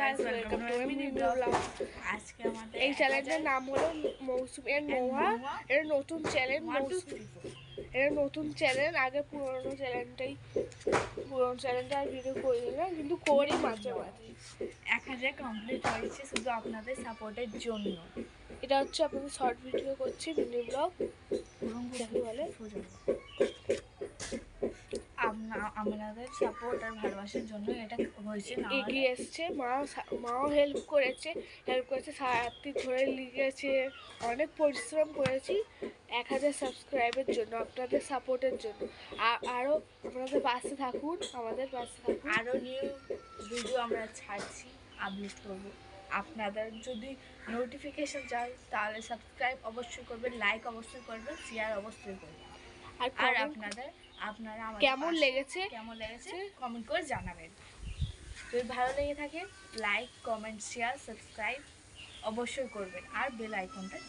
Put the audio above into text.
Guys, welcome to my new blog. আজকে আমাদের এই চ্যানেলটার নাম হলো মৌসুমি এর মহুয়া। এর নতুন চ্যানেল এর নতুন চ্যানেল। আগে পুরনো চ্যানেলটা আর ভিডিও করি না, কিন্তু করি মাঝে মাঝে। 1000 কমপ্লিট হয়েছে শুধু আপনাদের সাপোর্টের জন্য। এটা হচ্ছে আপনাদের শর্ট ভিডিও করছি, মিনি ব্লগ যাকে বলে। আপনাদের সাপোর্ট আর ভালোবাসার জন্য এটা হয়েছে। না এগিয়ে এসছে, মাও হেল্প করেছে। সারারাত্রি ধরে লিখেছে, অনেক পরিশ্রম করেছি 1000 সাবস্ক্রাইবের জন্য, আপনাদের সাপোর্টের জন্য। আরও আপনাদের পাশে থাকুন, আমাদের পাশে থাকুন। আরও নিউ ভিডিও আমরা ছাড়ছি, আপলোড করব। আপনাদের যদি নোটিফিকেশন চাই তাহলে সাবস্ক্রাইব অবশ্যই করবেন, লাইক অবশ্যই করবেন, শেয়ার অবশ্যই করবেন। আর আপনারা কেমন লেগেছে কমেন্ট করে জানাবেন। যদি ভালো লেগে থাকে লাইক, কমেন্ট, শেয়ার, সাবস্ক্রাইব অবশ্যই করবেন আর বেল আইকনটা